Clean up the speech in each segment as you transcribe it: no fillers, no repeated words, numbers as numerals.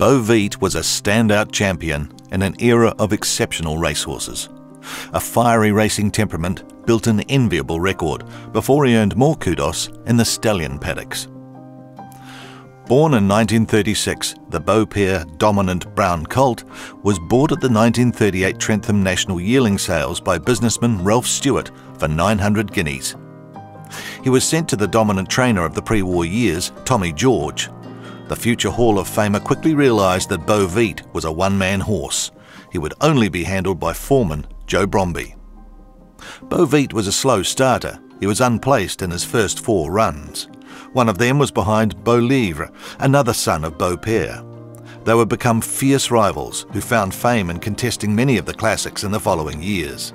Beau Vite was a standout champion in an era of exceptional racehorses. A fiery racing temperament built an enviable record before he earned more kudos in the stallion paddocks. Born in 1936, the Beau Pair dominant brown colt was bought at the 1938 Trentham National Yearling Sales by businessman Ralph Stewart for 900 guineas. He was sent to the dominant trainer of the pre-war years, Tommy George. The future Hall of Famer quickly realised that Beau Vite was a one-man horse. He would only be handled by foreman Joe Bromby. Beau Vite was a slow starter. He was unplaced in his first 4 runs. One of them was behind Beau Livre, another son of Beau Pair. They would become fierce rivals who found fame in contesting many of the classics in the following years.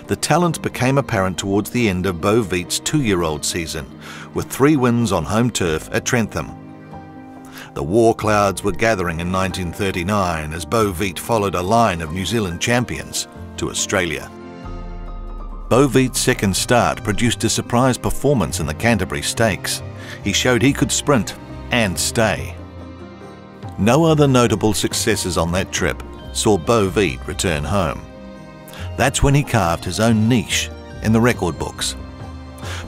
The talent became apparent towards the end of Beau Vite's 2-year-old season, with 3 wins on home turf at Trentham. The war clouds were gathering in 1939 as Beau Vite followed a line of New Zealand champions to Australia. Beau Vite's second start produced a surprise performance in the Canterbury Stakes. He showed he could sprint and stay. No other notable successes on that trip saw Beau Vite return home. That's when he carved his own niche in the record books.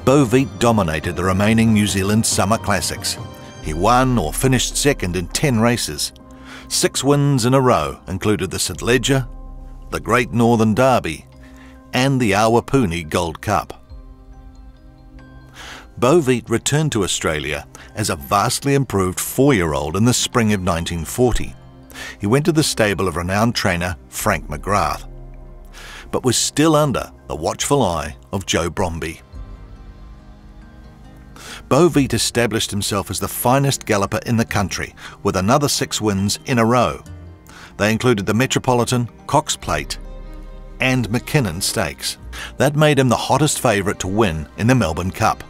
Beau Vite dominated the remaining New Zealand Summer Classics. He won or finished second in 10 races. 6 wins in a row included the St Leger, the Great Northern Derby, and the Awapuni Gold Cup. Beau Vite returned to Australia as a vastly improved 4-year-old in the spring of 1940. He went to the stable of renowned trainer Frank McGrath, but was still under the watchful eye of Joe Bromby. Beau Vite established himself as the finest galloper in the country with another 6 wins in a row. They included the Metropolitan, Cox Plate and McKinnon Stakes. That made him the hottest favourite to win in the Melbourne Cup.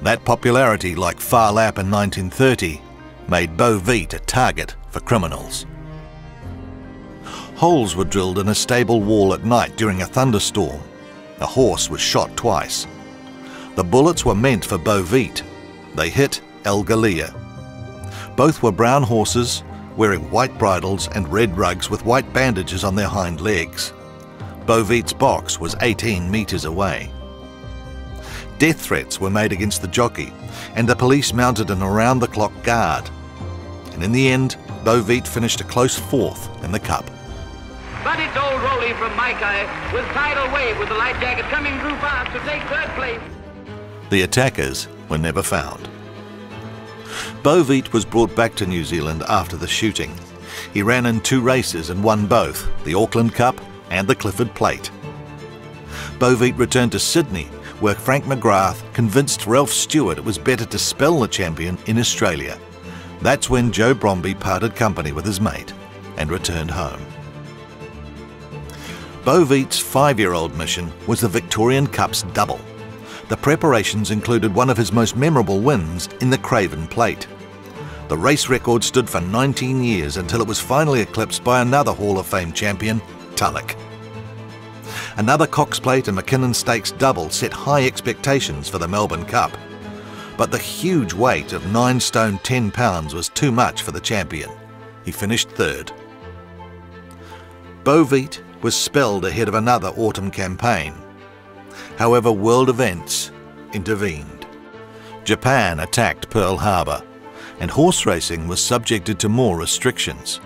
That popularity, like Phar Lap in 1930, made Beau Vite a target for criminals. Holes were drilled in a stable wall at night during a thunderstorm. A horse was shot twice. The bullets were meant for Beau Vite. They hit El Galea. Both were brown horses, wearing white bridles and red rugs with white bandages on their hind legs. Beau Vite's box was 18 metres away. Death threats were made against the jockey, and the police mounted an around-the-clock guard. And in the end, Beau Vite finished a close 4th in the Cup. But it's old Rolly from Mackay with tidal wave with the light jacket coming through fast to take 3rd place. The attackers were never found. Beau Vite was brought back to New Zealand after the shooting. He ran in 2 races and won both, the Auckland Cup and the Clifford Plate. Beau Vite returned to Sydney, where Frank McGrath convinced Ralph Stewart it was better to spell the champion in Australia. That's when Joe Bromby parted company with his mate and returned home. Beau Vite's 5-year-old mission was the Victorian Cup's double. The preparations included one of his most memorable wins in the Craven Plate. The race record stood for 19 years until it was finally eclipsed by another Hall of Fame champion, Tulloch. Another Cox Plate and McKinnon Stakes double set high expectations for the Melbourne Cup, but the huge weight of 9 stone 10 pounds was too much for the champion. He finished 3rd. Beau Vite was spelled ahead of another autumn campaign. However, world events intervened. Japan attacked Pearl Harbor, and horse racing was subjected to more restrictions.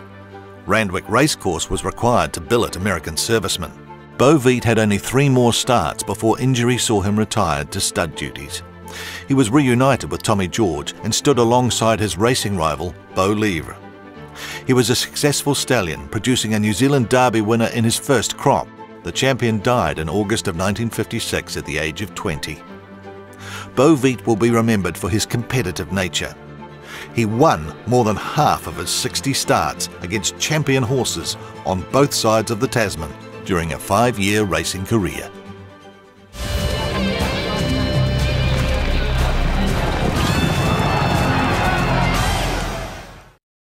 Randwick Racecourse was required to billet American servicemen. Beau Vite had only 3 more starts before injury saw him retired to stud duties. He was reunited with Tommy George and stood alongside his racing rival, Beau Livre. He was a successful stallion, producing a New Zealand Derby winner in his first crop. The champion died in August of 1956 at the age of 20. Beau Vite will be remembered for his competitive nature. He won more than half of his 60 starts against champion horses on both sides of the Tasman during a 5-year racing career.